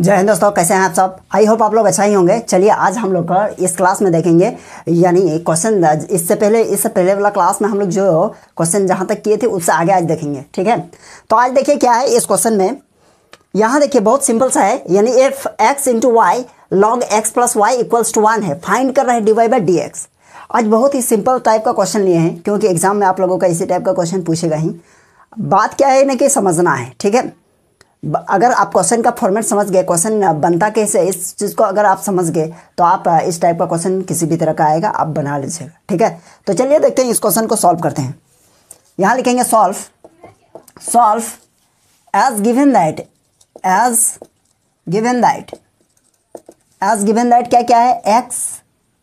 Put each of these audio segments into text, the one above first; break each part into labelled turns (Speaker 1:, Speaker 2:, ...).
Speaker 1: जय हिंद दोस्तों, कैसे हैं आप सब। आई होप आप लोग अच्छा ही होंगे। चलिए आज हम लोग इस क्लास में देखेंगे, यानी क्वेश्चन इससे पहले वाला क्लास में हम लोग जो क्वेश्चन जहां तक किए थे उससे आगे आज देखेंगे। ठीक है, तो आज देखिए क्या है इस क्वेश्चन में। यहाँ देखिए बहुत सिंपल सा है, यानी if x into Y log x plus Y equals to 1 है, फाइंड कर रहे हैं D Y by D X. आज बहुत ही सिंपल टाइप का क्वेश्चन लिए हैं, क्योंकि एग्जाम में आप लोगों का इसी टाइप का क्वेश्चन पूछेगा ही। बात क्या है ना कि समझना है। ठीक है, अगर आप क्वेश्चन का फॉर्मेट समझ गए, क्वेश्चन बनता कैसे, इस चीज़ को अगर आप समझ गए तो आप इस टाइप का क्वेश्चन किसी भी तरह का आएगा आप बना लीजिएगा। ठीक है, तो चलिए देखते हैं इस क्वेश्चन को सॉल्व करते हैं। यहाँ लिखेंगे सॉल्व एज गिवन दैट क्या क्या है, x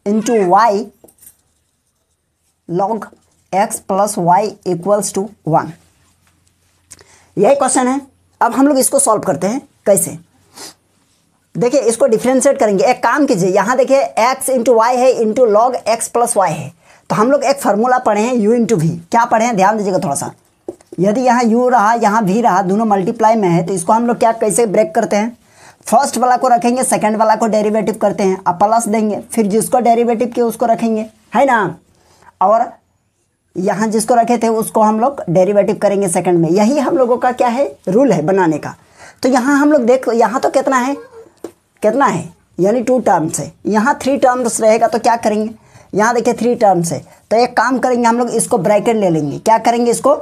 Speaker 1: into Y log x plus Y equals to 1। यही क्वेश्चन है। अब हम लोग इसको सॉल्व करते हैं। कैसे, देखिए इसको डिफरेंशिएट करेंगे। एक काम कीजिए, यहाँ देखिए x इंटू वाई है into log x plus Y है, तो हम लोग एक फार्मूला पढ़े हैं u इंटू वी। क्या पढ़े हैं ध्यान दीजिएगा थोड़ा सा। यदि यहाँ u रहा यहाँ v रहा, दोनों मल्टीप्लाई में है, तो इसको हम लोग क्या कैसे ब्रेक करते हैं, फर्स्ट वाला को रखेंगे, सेकंड वाला को डेरिवेटिव करते हैं, अब प्लस देंगे, फिर जिसको डेरिवेटिव किया उसको रखेंगे, है ना, और यहाँ जिसको रखे थे उसको हम लोग डेरिवेटिव करेंगे सेकंड में। यही हम लोगों का क्या है, रूल है बनाने का। तो यहाँ हम लोग देखो, यहाँ तो कितना है यानी 2 टर्म्स है, यहाँ 3 टर्म्स रहेगा, तो क्या करेंगे, यहाँ देखिए 3 टर्म्स है, तो एक काम करेंगे हम लोग इसको ब्रैकेट ले लेंगे। क्या करेंगे, इसको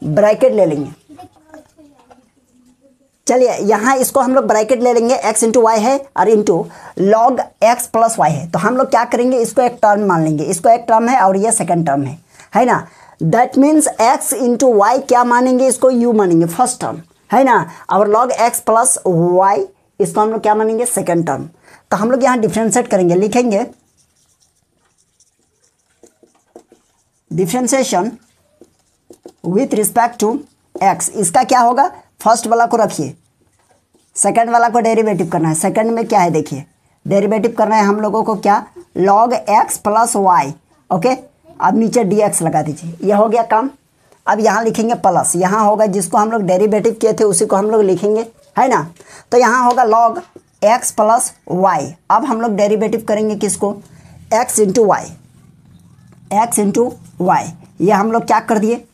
Speaker 1: ब्रैकेट ले लेंगे। चलिए यहाँ इसको हम लोग ब्रैकेट ले लेंगे, x इंटू वाई है और into log x plus Y है, तो हम लोग क्या करेंगे, इसको एक टर्म मान लेंगे। इसको एक टर्म है और ये सेकंड टर्म है ना। That means x into Y क्या मानेंगे, इसको u मानेंगे, फर्स्ट टर्म, है ना, और लॉग x प्लस वाई इसको हम लोग क्या मानेंगे, सेकंड टर्म। तो हम लोग यहाँ डिफ्रेंशिएट करेंगे, लिखेंगे differentiation with respect to x। इसका क्या होगा, फर्स्ट वाला को रखिए, सेकंड वाला को डेरिवेटिव करना है। सेकंड में क्या है देखिए, डेरिवेटिव करना है हम लोगों को, क्या, log x plus Y. Okay, अब नीचे dx लगा दीजिए, यह हो गया काम। अब यहाँ लिखेंगे प्लस, यहाँ होगा जिसको हम लोग डेरिवेटिव किए थे उसी को हम लोग लिखेंगे, है ना। तो यहाँ होगा लॉग x प्लस वाई। अब हम लोग डेरिवेटिव करेंगे किसको, x इंटू वाई। ये हम लोग क्या कर दिए,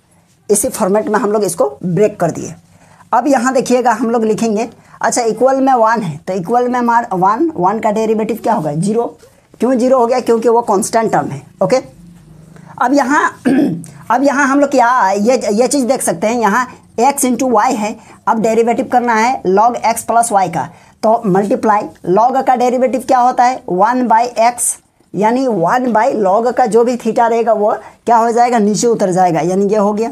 Speaker 1: इसी फॉर्मेट में हम लोग इसको ब्रेक कर दिए। अब यहाँ देखिएगा हम लोग लिखेंगे, अच्छा इक्वल में 1 है, तो इक्वल में हमारा 1 का डेरिवेटिव क्या होगा, 0। क्यों 0 हो गया, क्योंकि वो कांस्टेंट टर्म है। ओके, अब यहाँ हम लोग क्या ये चीज़ देख सकते हैं, यहाँ x इंटू वाई है, अब डेरिवेटिव करना है लॉग x प्लस वाई का, तो मल्टीप्लाई, लॉग का डेरिवेटिव क्या होता है 1 बाई एक्स, यानी 1 बाई लॉग का जो भी थीटा रहेगा वो क्या हो जाएगा, नीचे उतर जाएगा, यानी ये हो गया।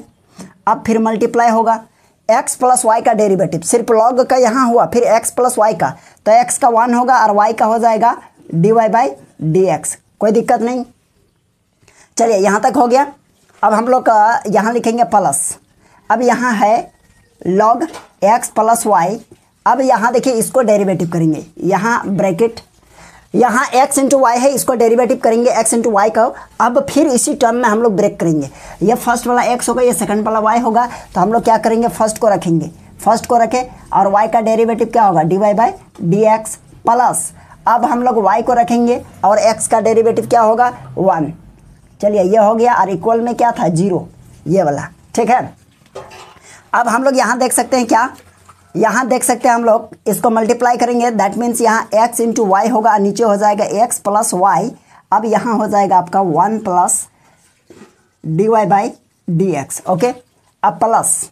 Speaker 1: अब फिर मल्टीप्लाई होगा x प्लस वाई का डेरिवेटिव, सिर्फ लॉग का यहाँ हुआ, फिर x प्लस वाई का, तो x का 1 होगा और y का हो जाएगा dy बाई डी एक्स। कोई दिक्कत नहीं। चलिए यहाँ तक हो गया। अब हम लोग यहाँ लिखेंगे प्लस, अब यहाँ है लॉग x प्लस वाई। अब यहाँ देखिए इसको डेरिवेटिव करेंगे, यहाँ ब्रैकेट, यहाँ x इंटू वाई है, इसको डेरिवेटिव करेंगे x इंटू वाई का। अब फिर इसी टर्म में हम लोग ब्रेक करेंगे, ये फर्स्ट वाला x होगा, ये सेकंड वाला y होगा, तो हम लोग क्या करेंगे, फर्स्ट को रखेंगे, फर्स्ट को रखें और y का डेरिवेटिव क्या होगा, dy by D x plus. अब हम लोग y को रखेंगे और x का डेरिवेटिव क्या होगा 1। चलिए ये हो गया, और इक्वल में क्या था 0, ये वाला। ठीक है, अब हम लोग यहाँ देख सकते हैं, क्या यहाँ देख सकते हैं हम लोग, इसको मल्टीप्लाई करेंगे, दैट मीन्स यहाँ x इंटू वाई होगा, नीचे हो जाएगा x प्लस वाई। अब यहाँ हो जाएगा आपका 1 plus D Y by D x. Okay, अब प्लस,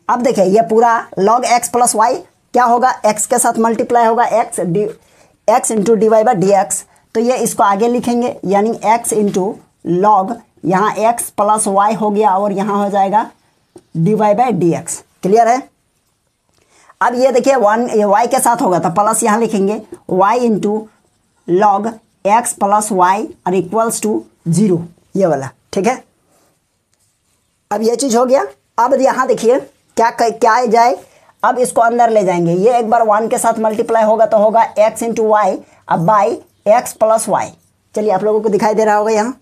Speaker 1: अब देखिए ये पूरा लॉग x प्लस वाई क्या होगा, x के साथ मल्टीप्लाई होगा, x into d Y by D x, तो ये इसको आगे लिखेंगे, यानी x इंटू लॉग यहाँ x प्लस वाई हो गया, और यहाँ हो जाएगा d Y by D x. Clear है। अब ये देखिए 1 ये y के साथ होगा, तो प्लस यहाँ लिखेंगे y into log x plus y और इक्वल्स टू 0, ये वाला। ठीक है, अब ये चीज़ हो गया। अब यहाँ देखिए क्या जाए, अब इसको अंदर ले जाएंगे, ये एक बार 1 के साथ मल्टीप्लाई होगा तो होगा x इंटू वाई, अब बाई x प्लस वाई। चलिए आप लोगों को दिखाई दे रहा होगा यहाँ।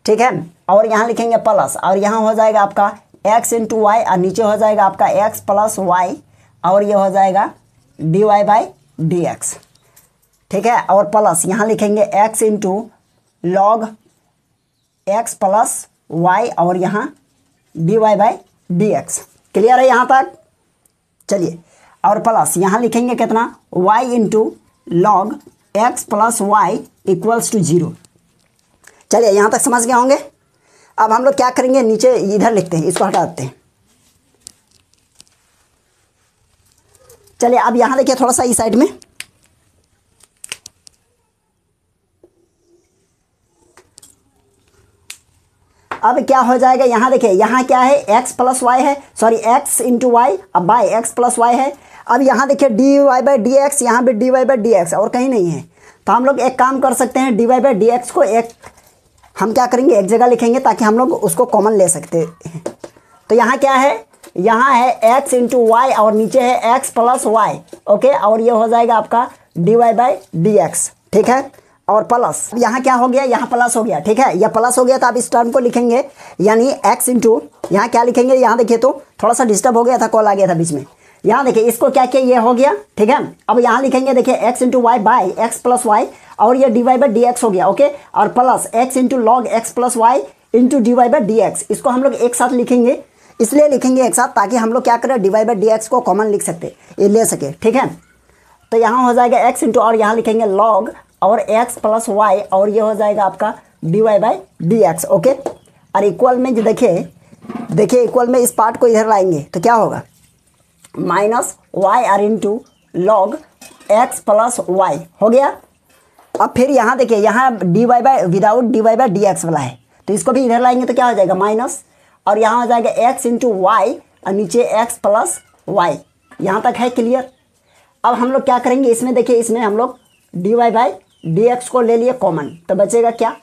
Speaker 1: ठीक है, और यहाँ लिखेंगे प्लस, और यहाँ हो जाएगा आपका x इंटू वाई, और नीचे हो जाएगा आपका x प्लस वाई, और ये हो जाएगा dy बाई dx, ठीक है। और प्लस यहाँ लिखेंगे x into log x plus y और यहाँ dy बाई dx। क्लियर है यहाँ तक? चलिए, और प्लस यहाँ लिखेंगे कितना, y into log x plus Y equals to 0। चलिए यहाँ तक समझ गए होंगे। अब हम लोग क्या करेंगे, नीचे इधर लिखते हैं, इसको हटा देते हैं। चलिए अब यहाँ देखिए थोड़ा सा इस साइड में, अब क्या हो जाएगा, यहाँ देखिए यहाँ क्या है, x प्लस वाई है, सॉरी x इंटू वाई, अब बाई एक्स प्लस वाई है। अब यहाँ देखिए d Y by D x, यहाँ भी d Y by D x और कहीं नहीं है। तो हम लोग एक काम कर सकते हैं, D Y by D x को एक हम क्या करेंगे, एक जगह लिखेंगे ताकि हम लोग उसको कॉमन ले सकते हैं। तो यहाँ क्या है, यहाँ है x इंटू वाई और नीचे है x प्लस वाई, ओके। और ये हो जाएगा आपका d Y by D x, ठीक है। और प्लस यहाँ क्या हो गया, यहाँ प्लस हो गया, ठीक है। यह प्लस हो गया तो आप इस टर्म को लिखेंगे, यानी x इंटू यहाँ क्या लिखेंगे, यहाँ देखिए तो थोड़ा सा डिस्टर्ब हो गया था, कॉल आ गया था बीच में। यहाँ देखिए इसको क्या किया, ये हो गया, ठीक है। अब यहाँ लिखेंगे देखिए x into y by x plus y और ये d Y by D x हो गया, ओके। और plus x into log x plus y into d Y by D x, इसको हम लोग एक साथ लिखेंगे, इसलिए लिखेंगे एक साथ ताकि हम लोग क्या करें, d Y by D x को कॉमन लिख सकते, ये ले सके, ठीक है। तो यहाँ हो जाएगा x इंटू और यहाँ लिखेंगे लॉग और x प्लस वाई और ये हो जाएगा आपका d Y by D x, okay. और इक्वल में जो देखिए इक्वल में इस पार्ट को इधर लाएंगे तो क्या होगा, माइनस वाई आर into log x plus y हो गया। अब फिर यहाँ देखिए यहाँ d Y by without d Y by D x वाला है, तो इसको भी इधर लाएंगे तो क्या हो जाएगा, माइनस, और यहाँ हो जाएगा x इंटू वाई और नीचे x प्लस वाई। यहाँ तक है क्लियर। अब हम लोग क्या करेंगे, इसमें देखिए इसमें हम लोग d Y by D x को ले लिए कॉमन, तो बचेगा क्या,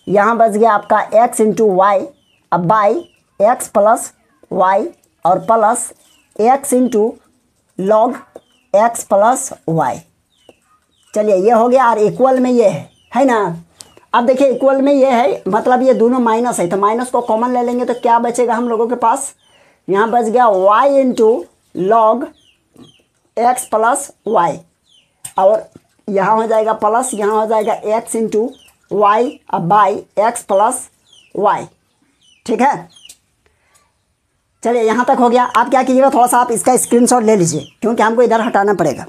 Speaker 1: यहाँ बच गया आपका x इंटू वाई अब बाई एक्स प्लस वाई और plus x into log x plus y. चलिए ये हो गया। और इक्वल में ये है ना। अब देखिए इक्वल में ये है, मतलब ये दोनों माइनस है, तो माइनस को कॉमन ले लेंगे तो क्या बचेगा हम लोगों के पास, यहाँ बच गया y into log x plus y और यहाँ हो जाएगा प्लस, यहाँ हो जाएगा x इंटू वाई अब बाई एक्स प्लस वाई, ठीक है। चलिए यहाँ तक हो गया। आप क्या कीजिएगा, थोड़ा सा आप इसका स्क्रीनशॉट ले लीजिए क्योंकि हमको इधर हटाना पड़ेगा।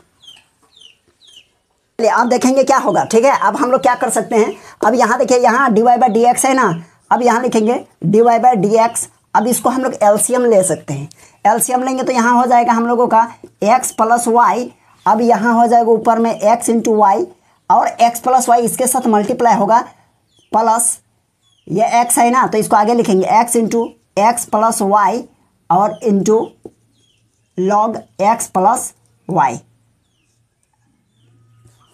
Speaker 1: चलिए आप देखेंगे क्या होगा, ठीक है। अब हम लोग क्या कर सकते हैं, अब यहाँ देखिए यहाँ d Y by D x है ना, अब यहाँ लिखेंगे d Y by D x. अब इसको हम लोग एलसीएम ले सकते हैं, एलसीएम लेंगे तो यहाँ हो जाएगा हम लोगों का x प्लस वाई, अब यहाँ हो जाएगा ऊपर में x इंटू वाई और x प्लस वाई इसके साथ मल्टीप्लाई होगा, प्लस ये x है ना तो इसको आगे लिखेंगे x into x plus y और into log x plus y.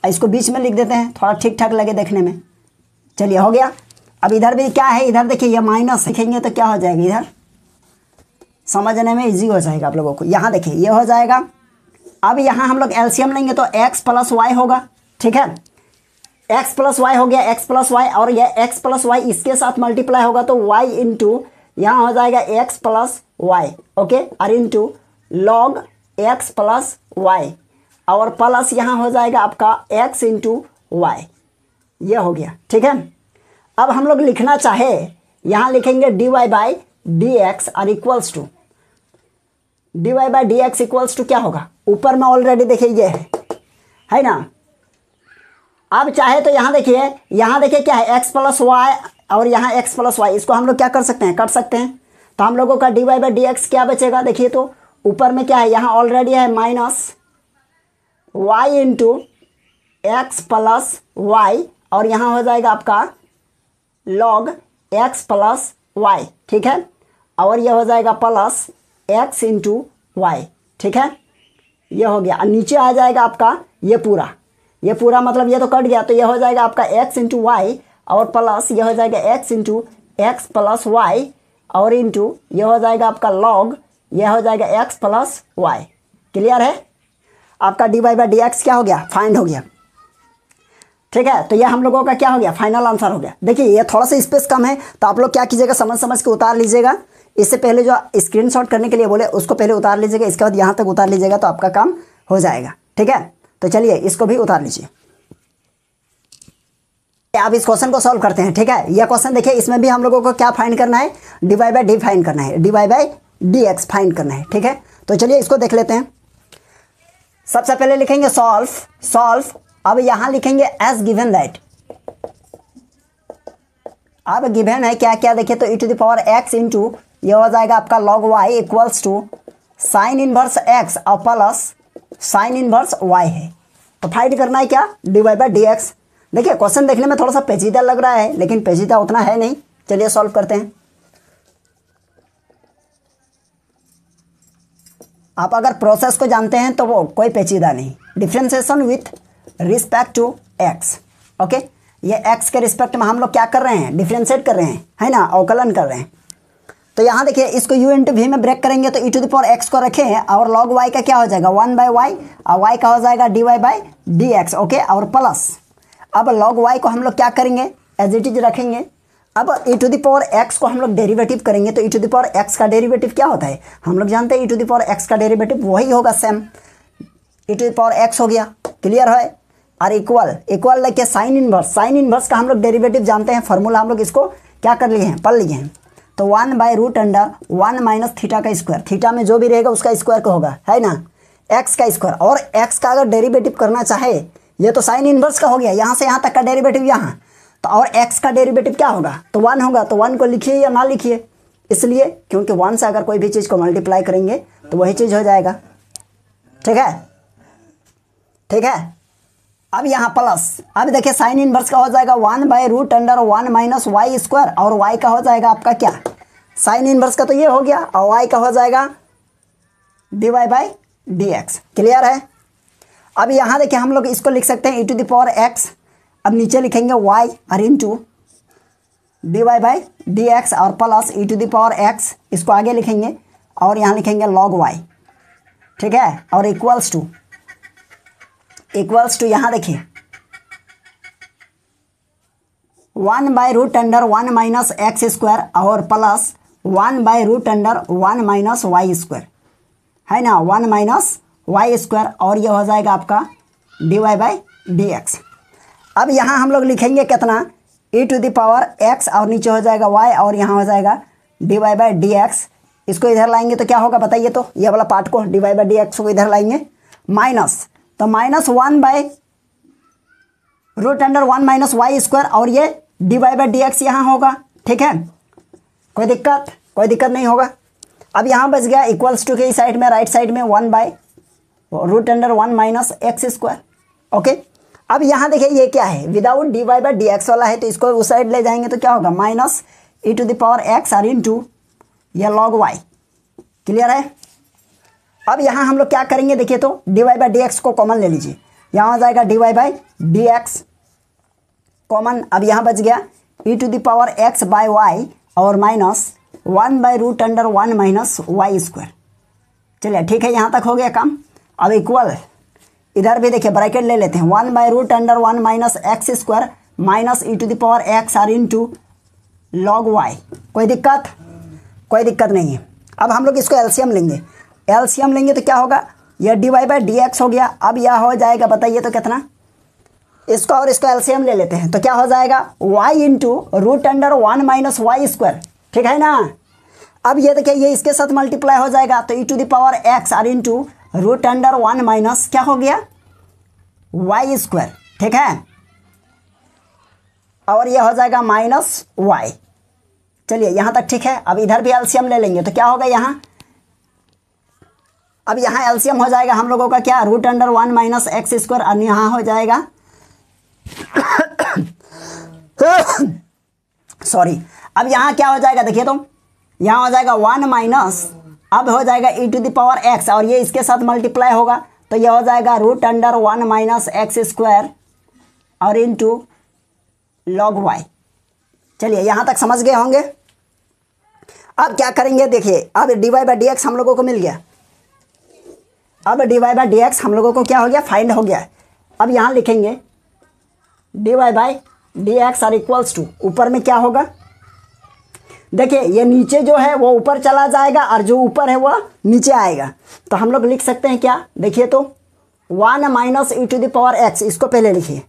Speaker 1: इसको बीच में लिख देते हैं, थोड़ा ठीक ठाक लगे देखने में। चलिए हो गया। अब इधर भी क्या है, इधर देखिए ये माइनस लिखेंगे तो क्या हो जाएगा, इधर समझने में इजी हो जाएगा आप लोगों को। यहाँ देखिए ये हो जाएगा। अब यहाँ हम लोग एलसीएम लेंगे तो x प्लस वाई होगा, ठीक है। x प्लस वाई हो गया, x प्लस वाई और ये x प्लस वाई इसके साथ मल्टीप्लाई होगा तो y इंटू यहाँ हो जाएगा x प्लस वाई, ओके, और into log x plus y और प्लस यहाँ हो जाएगा आपका x इंटू वाई। ये हो गया, ठीक है। अब हम लोग लिखना चाहे यहाँ लिखेंगे d Y by D x और equals to d Y by D x equals to क्या होगा, ऊपर में ऑलरेडी देखिए ये है ना। अब चाहे तो यहाँ देखिए क्या है x प्लस वाई और यहाँ x प्लस वाई, इसको हम लोग क्या कर सकते हैं, कर सकते हैं। तो हम लोगों का d Y by D x क्या बचेगा, देखिए तो ऊपर में क्या है, यहाँ ऑलरेडी है minus y into x plus y और यहाँ हो जाएगा आपका लॉग x प्लस वाई, ठीक है। और ये हो जाएगा प्लस x इंटू वाई, ठीक है। ये हो गया। नीचे आ जाएगा आपका ये पूरा मतलब ये तो कट गया, तो ये हो जाएगा आपका x इंटू वाई और प्लस ये हो जाएगा x into x plus y और इंटू ये हो जाएगा आपका लॉग ये हो जाएगा x प्लस वाई। क्लियर है। आपका d Y by D x क्या हो गया, फाइंड हो गया, ठीक है। तो ये हम लोगों का क्या हो गया, फाइनल आंसर हो गया। देखिए ये थोड़ा सा स्पेस कम है तो आप लोग क्या कीजिएगा, समझ के उतार लीजिएगा। इससे पहले जो स्क्रीनशॉट करने के लिए बोले उसको पहले उतार लीजिएगा, इसके बाद यहाँ तक उतार लीजिएगा तो आपका काम हो जाएगा, ठीक है। तो चलिए इसको भी उतार लीजिए। अब इस क्वेश्चन को सॉल्व करते हैं, ठीक है। यह क्वेश्चन देखिए, इसमें भी हम लोगों को क्या फाइंड करना है, dy बाई डी फाइंड करना है, dy बाई dx फाइंड करना है, ठीक है। तो चलिए इसको देख लेते हैं। सबसे पहले लिखेंगे सॉल्व। अब यहां लिखेंगे एज गिवन दैट। अब गिवन है क्या क्या, देखिए तो e to the power x into ये हो जाएगा आपका log y equals to sine inverse x और प्लस साइन इनवर्स y है। तो फाइंड करना है क्या, dy बाई dx। देखिए क्वेश्चन देखने में थोड़ा सा पेचीदा लग रहा है, लेकिन पेचीदा उतना है नहीं। चलिए सॉल्व करते हैं। आप अगर प्रोसेस को जानते हैं तो वो कोई पेचीदा नहीं। Differentiation with respect to x, okay. ये x के रिस्पेक्ट में हम लोग क्या कर रहे हैं, डिफरेंशिएट कर रहे हैं, है ना, अवकलन कर रहे हैं। तो यहाँ देखिए इसको u इंटू वी में ब्रेक करेंगे तो e to the power x को रखें और log y का क्या हो जाएगा 1 बाई वाई और y का हो जाएगा dy बाई dx, ओके। और प्लस अब log y को हम लोग क्या करेंगे, एज इट इज रखेंगे। अब e to the power x को हम लोग डेरिवेटिव करेंगे तो e to the power x का डेरिवेटिव क्या होता है, हम लोग जानते हैं e to the power x का डेरिवेटिव वही होगा same, e to the power x हो गया, क्लियर है। और इक्वल लेके साइन इनवर्स का हम लोग डेरिवेटिव जानते हैं, फार्मूला हम लोग इसको क्या कर लिए हैं, पढ़ लिए हैं। तो 1 by root under 1 minus theta का स्क्वायर, थीटा में जो भी रहेगा उसका स्क्वायर का होगा, है ना, x का स्क्वायर। और x का अगर डेरिवेटिव करना चाहे, ये तो साइन इनवर्स का हो गया, यहाँ से यहाँ तक का डेरिवेटिव यहाँ, तो और x का डेरिवेटिव क्या होगा, तो 1 होगा। तो 1 को लिखिए या ना लिखिए, इसलिए क्योंकि 1 से अगर कोई भी चीज़ को मल्टीप्लाई करेंगे तो वही चीज़ हो जाएगा, ठीक है। अब यहाँ प्लस, अब देखिए साइन इनवर्स का हो जाएगा 1 by root under 1 minus y square और y का हो जाएगा आपका क्या, साइन इनवर्स का तो ये हो गया और y का हो जाएगा dy बाई dx, क्लियर है। अब यहाँ देखिए हम लोग इसको लिख सकते हैं e to the power x, अब नीचे लिखेंगे y और इंटू dy बाई dx और plus e to the power x, इसको आगे लिखेंगे और यहाँ लिखेंगे log y, ठीक है। और इक्वल्स टू यहाँ देखिए 1 by root under 1 minus x square और plus 1 by root under 1 minus y square, है ना, 1 माइनस वाई स्क्वायर और ये हो जाएगा आपका dy बाई dx। अब यहाँ हम लोग लिखेंगे कितना, e to the power x और नीचे हो जाएगा y और यहाँ हो जाएगा dy बाई dx। इसको इधर लाएंगे तो क्या होगा बताइए, तो ये वाला पार्ट को dy बाई dx को इधर लाएंगे माइनस, तो minus 1 by root under 1 minus y square और ये dy बाई dx यहाँ होगा, ठीक है। कोई दिक्कत नहीं होगा। अब यहाँ बच गया इक्वल्स टू के साइड में, राइट साइड में 1 by root under 1 minus x square, okay. अब यहाँ देखिए ये क्या है, विदाउट dy बाई dx वाला है, तो इसको उस साइड ले जाएंगे तो क्या होगा, minus e to the power x और इंटू या log y, क्लियर है। अब यहाँ हम लोग क्या करेंगे, देखिए तो dy बाई dx को कॉमन ले लीजिए, यहाँ हो जाएगा dy बाई dx कॉमन। अब यहाँ बच गया e to the power x by y और minus 1 by root under 1 minus y square. चलिए ठीक है, यहाँ तक हो गया काम। अब इक्वल इधर भी देखिए ब्रैकेट ले लेते हैं, 1 by root under 1 minus x square minus e to the power x और इंटू log y। कोई दिक्कत नहीं है। अब हम लोग इसको एलसीएम लेंगे तो क्या होगा, यह dy बाई dx हो गया। अब यह हो जाएगा बताइए तो कितना, इसको और इसको एलसीएम ले लेते हैं तो क्या हो जाएगा y into root under 1 minus y square, ठीक है ना। अब ये देखिए ये इसके साथ मल्टीप्लाई हो जाएगा तो e to the power x और इंटू रूट अंडर 1 माइनस क्या हो गया वाई स्क्वायर, ठीक है। और ये हो जाएगा माइनस y। चलिए यहाँ तक ठीक है। अब इधर भी एलसीएम ले लेंगे तो क्या होगा यहाँ, अब यहाँ एलसीएम हो जाएगा हम लोगों का क्या, root under 1 minus x square और यहाँ हो जाएगा सॉरी। अब यहाँ क्या हो जाएगा देखिए तो, यहाँ हो जाएगा 1 माइनस, अब हो जाएगा e to the power x और ये इसके साथ मल्टीप्लाई होगा तो ये हो जाएगा root under 1 minus x square और इंटू log y। चलिए यहाँ तक समझ गए होंगे। अब क्या करेंगे देखिए, अब dy बाई dx हम लोगों को मिल गया। अब dy बाई dx हम लोगों को क्या हो गया, फाइंड हो गया। अब यहाँ लिखेंगे dy बाई dx और इक्वल्स टू, ऊपर में क्या होगा देखिए, ये नीचे जो है वो ऊपर चला जाएगा और जो ऊपर है वो नीचे आएगा। तो हम लोग लिख सकते हैं क्या, देखिए तो 1 minus e to the power x, इसको पहले लिखिए,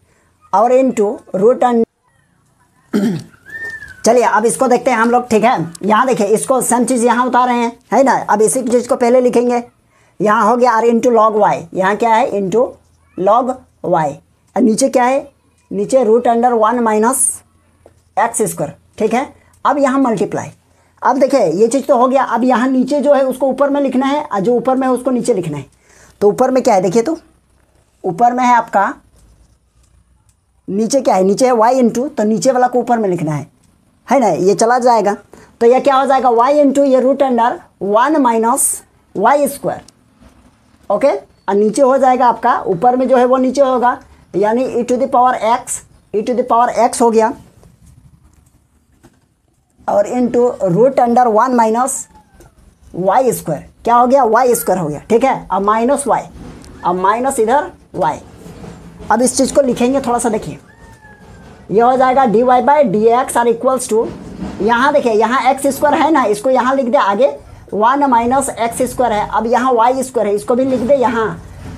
Speaker 1: और इनटू रूट अंडर। चलिए अब इसको देखते हैं हम लोग, ठीक है। यहाँ देखिए इसको सेम चीज़ यहाँ उतार रहे हैं, है ना। अब इसी चीज़ को पहले लिखेंगे, यहाँ हो गया आर इंटू लॉग वाई, यहाँ क्या है इंटू लॉग वाई, और नीचे क्या है, नीचे root under 1 minus x square, ठीक है। अब यहाँ मल्टीप्लाई, अब देखिए ये चीज़ तो हो गया। अब यहाँ नीचे जो है उसको ऊपर में लिखना है, और जो ऊपर में है उसको नीचे लिखना है। तो ऊपर में क्या है देखिए, तो ऊपर में है आपका, नीचे क्या है, नीचे है वाई इंटू, तो नीचे वाला को ऊपर में लिखना है ना, ये चला जाएगा। तो ये क्या हो जाएगा, वाई इंटू ये root under 1 minus y square, okay. और नीचे हो जाएगा आपका, ऊपर में जो है वो नीचे होगा, यानी e to the power x, e to the power x हो गया, और into root under 1 minus y square, क्या हो गया, वाई स्क्वायर हो गया, ठीक है। अब माइनस वाई, अब माइनस इधर वाई। अब इस चीज़ को लिखेंगे थोड़ा सा, देखिए ये हो जाएगा d Y by D x आर इक्वल्स टू, यहाँ देखिए यहाँ एक्स स्क्वायर है ना, इसको यहाँ लिख दे आगे, 1 माइनस एक्स स्क्वायर है। अब यहाँ वाई स्क्वायर है, इसको भी लिख दे यहाँ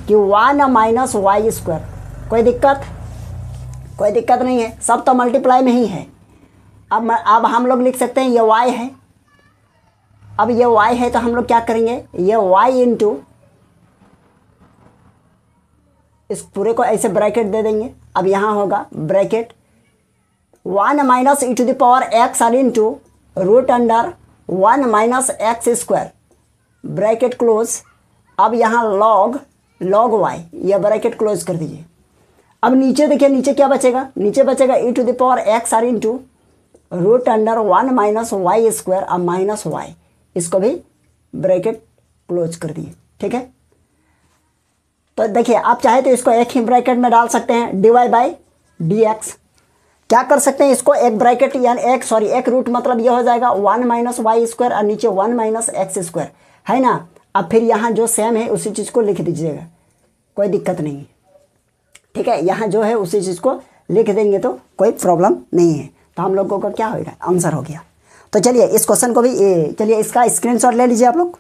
Speaker 1: कि 1 माइनस वाई स्क्वायर। कोई दिक्कत, कोई दिक्कत नहीं है, सब तो मल्टीप्लाई में ही है। अब हम लोग लिख सकते हैं ये वाई है, अब ये वाई है तो हम लोग क्या करेंगे, ये वाई इंटू, इस पूरे को ऐसे ब्रैकेट दे देंगे। अब यहाँ होगा bracket 1 minus e to the power x are into root under 1 minus x square, bracket close. अब यहाँ लॉग वाई, यह ब्रैकेट क्लोज कर दीजिए। अब नीचे देखिए, नीचे क्या बचेगा, नीचे बचेगा e to the power x are into root under 1 minus y square, अब माइनस वाई, इसको भी ब्रैकेट क्लोज कर दिए, ठीक है। तो देखिए आप चाहे तो इसको एक ही ब्रैकेट में डाल सकते हैं, D Y by D x. क्या कर सकते हैं इसको, एक ब्रैकेट यानी एक रूट, मतलब ये हो जाएगा 1 माइनस वाई स्क्वायर और नीचे 1 माइनस एक्स स्क्वायर, है ना। अब फिर यहाँ जो सेम है उसी चीज़ को लिख दीजिएगा, कोई दिक्कत नहीं है, ठीक है। यहाँ जो है उसी चीज़ को लिख देंगे तो कोई प्रॉब्लम नहीं है। तो हम लोगों का क्या होगा, आंसर हो गया। तो चलिए इस क्वेश्चन को भी, चलिए इसका स्क्रीनशॉट ले लीजिए आप लोग।